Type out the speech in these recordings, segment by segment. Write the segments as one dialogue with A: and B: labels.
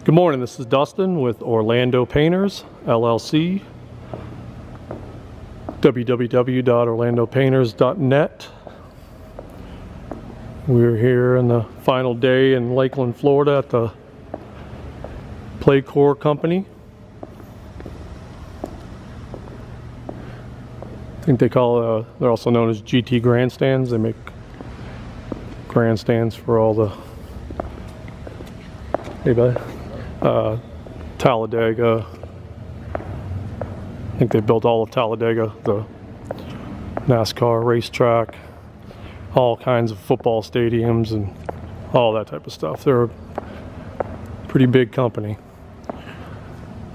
A: Good morning, this is Dustin with Orlando Painters, LLC, www.orlandopainters.net. We're here on the final day in Lakeland, Florida at the Playcore Company. I think they call they're also known as GT grandstands. They make grandstands for all the Talladega. I think they built all of Talladega, the NASCAR racetrack, all kinds of football stadiums and all that type of stuff. They're a pretty big company.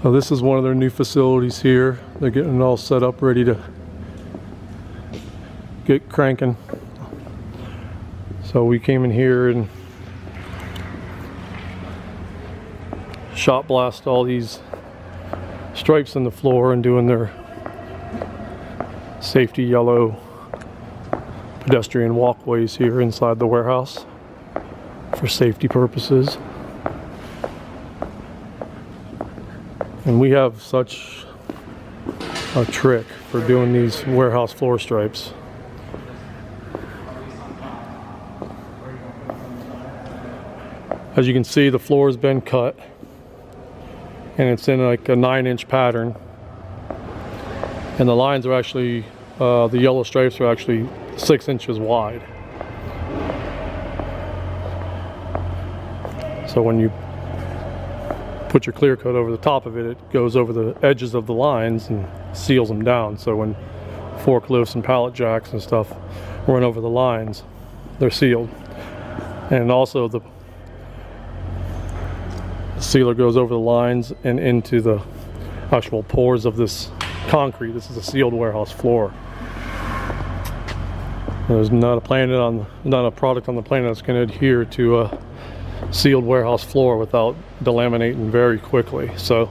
A: So this is one of their new facilities here. They're getting it all set up, ready to get cranking. So we came in here and shot blast all these stripes in the floor and doing their safety yellow pedestrian walkways here inside the warehouse for safety purposes. And we have such a trick for doing these warehouse floor stripes. As you can see, the floor has been cut and it's in like a 9-inch pattern, and the lines are actually the yellow stripes are actually 6 inches wide. So when you put your clear coat over the top of it, it goes over the edges of the lines and seals them down. So when forklifts and pallet jacks and stuff run over the lines, they're sealed. And also the sealer goes over the lines and into the actual pores of this concrete. This is a sealed warehouse floor. There's not a product on the planet that's going to adhere to a sealed warehouse floor without delaminating very quickly. So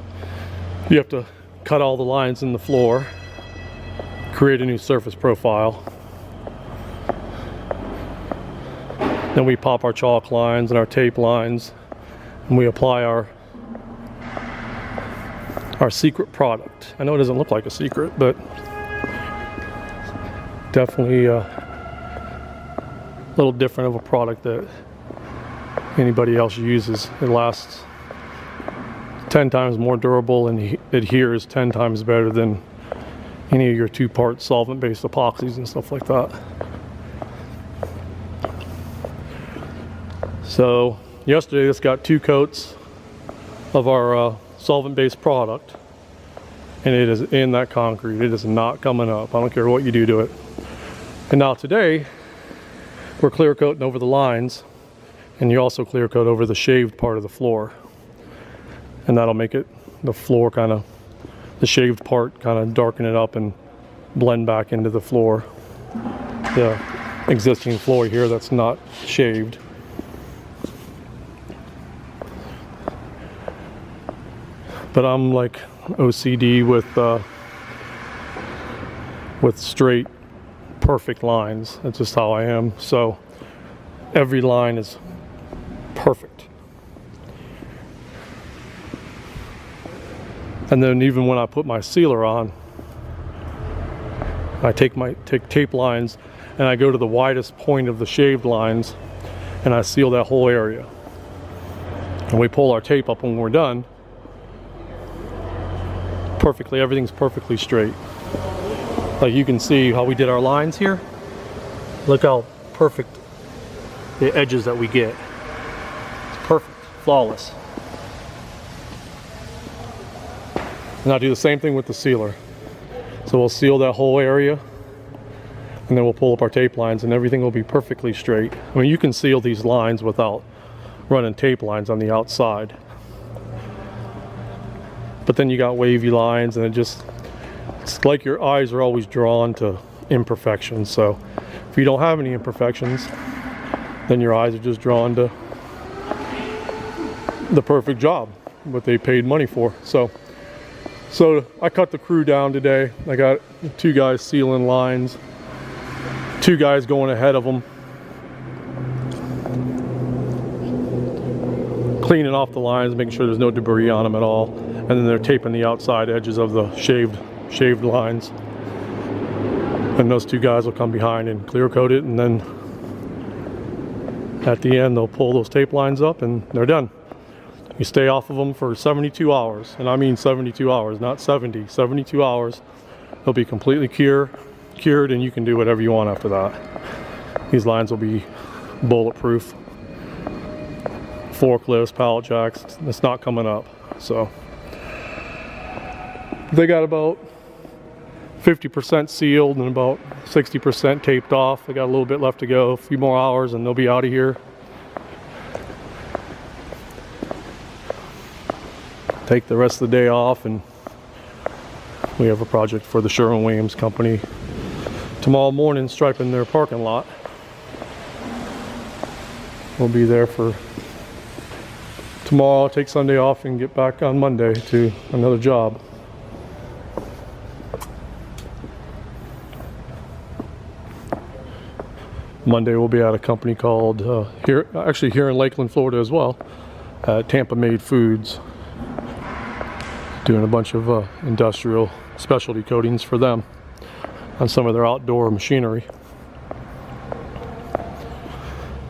A: you have to cut all the lines in the floor, create a new surface profile. Then we pop our chalk lines and our tape lines, and we apply our secret product. I know it doesn't look like a secret, but definitely a little different of a product that anybody else uses. It lasts 10 times more durable and adheres 10 times better than any of your 2-part solvent-based epoxies and stuff like that. So yesterday this got 2 coats of our solvent-based product, and it is in that concrete. It is not coming up. I don't care what you do to it. And now today we're clear coating over the lines, and you also clear coat over the shaved part of the floor, and that'll make it the floor the shaved part kind of darken it up and blend back into the floor, the existing floor here that's not shaved. But I'm like OCD with straight, perfect lines. That's just how I am. So every line is perfect. And then even when I put my sealer on, I take tape lines and I go to the widest point of the shaved lines and I seal that whole area. And we pull our tape up when we're done. Perfectly, everything's perfectly straight. Like you can see how we did our lines here. Look how perfect the edges that we get. It's perfect, flawless. And I'll do the same thing with the sealer. So we'll seal that whole area, and then we'll pull up our tape lines and everything will be perfectly straight. I mean, you can seal these lines without running tape lines on the outside. But then you got wavy lines, and it's like your eyes are always drawn to imperfections. So if you don't have any imperfections, then your eyes are just drawn to the perfect job, what they paid money for. So I cut the crew down today. I got 2 guys sealing lines, 2 guys going ahead of them, cleaning off the lines, making sure there's no debris on them at all, and then they're taping the outside edges of the shaved lines. And those two guys will come behind and clear coat it, and then at the end they'll pull those tape lines up and they're done. You stay off of them for 72 hours, and I mean 72 hours, not 70, 72 hours. They'll be completely cured, and you can do whatever you want after that. These lines will be bulletproof. Forklifts, pallet jacks, it's not coming up. So they got about 50% sealed and about 60% taped off. They got a little bit left to go, a few more hours, and they'll be out of here. Take the rest of the day off, and we have a project for the Sherwin-Williams company tomorrow morning, striping their parking lot. We'll be there for tomorrow, take Sunday off, and get back on Monday to another job. Monday we'll be at a company called, here in Lakeland, Florida as well, Tampa Made Foods, doing a bunch of industrial specialty coatings for them on some of their outdoor machinery.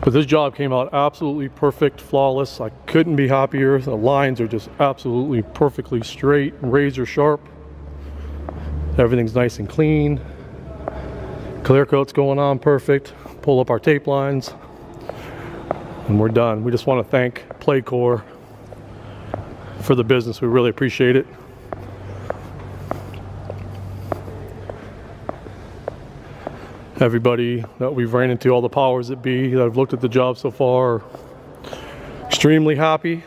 A: But this job came out absolutely perfect, flawless. I couldn't be happier. The lines are just absolutely perfectly straight, razor sharp. Everything's nice and clean. Clear coat's going on perfect. Pull up our tape lines and we're done. We just want to thank Playcore for the business. We really appreciate it. Everybody that we've ran into, all the powers that be that have looked at the job so far, are extremely happy.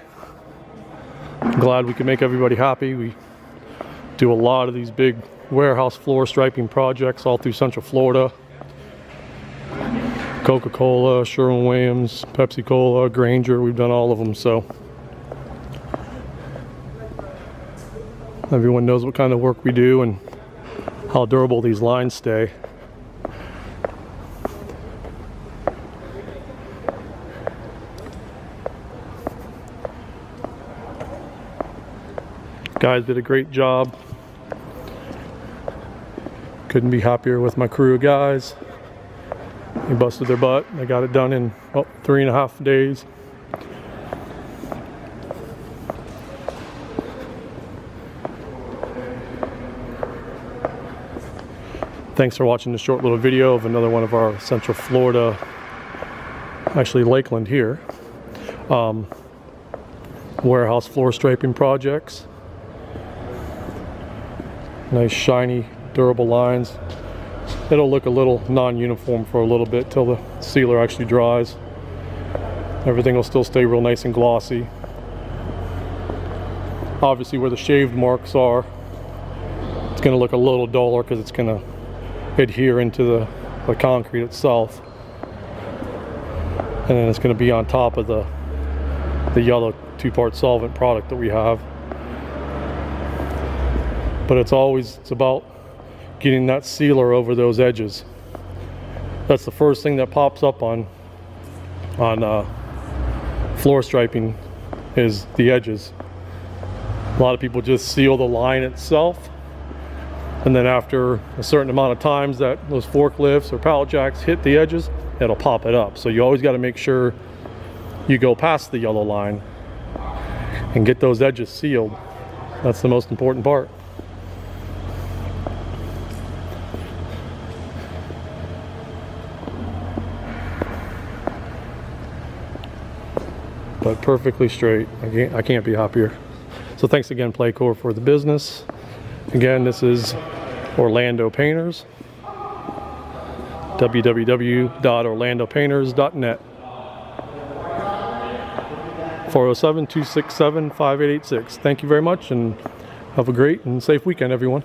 A: I'm glad we can make everybody happy. We do a lot of these big warehouse floor striping projects all through Central Florida. Coca-Cola, Sherwin-Williams, Pepsi-Cola, Granger, we've done all of them, so everyone knows what kind of work we do and how durable these lines stay. Guys did a great job. Couldn't be happier with my crew of guys. They busted their butt. They got it done in 3.5 days. Thanks for watching this short little video of another one of our Central Florida, actually Lakeland here, warehouse floor striping projects. Nice shiny durable lines. It'll look a little non-uniform for a little bit till the sealer actually dries. Everything will still stay real nice and glossy. Obviously where the shaved marks are, it's going to look a little duller because it's going to adhere into the concrete itself. And then it's going to be on top of the yellow 2-part solvent product that we have. But it's about getting that sealer over those edges. That's the first thing that pops up on floor striping, is the edges. A lot of people just seal the line itself, and then after a certain amount of times that those forklifts or pallet jacks hit the edges, it'll pop it up. So you always got to make sure you go past the yellow line and get those edges sealed. That's the most important part. But perfectly straight. I can't be happier. So thanks again, Playcore, for the business. Again, this is Orlando Painters. www.orlandopainters.net. 407-267-5886. Thank you very much, and have a great and safe weekend, everyone.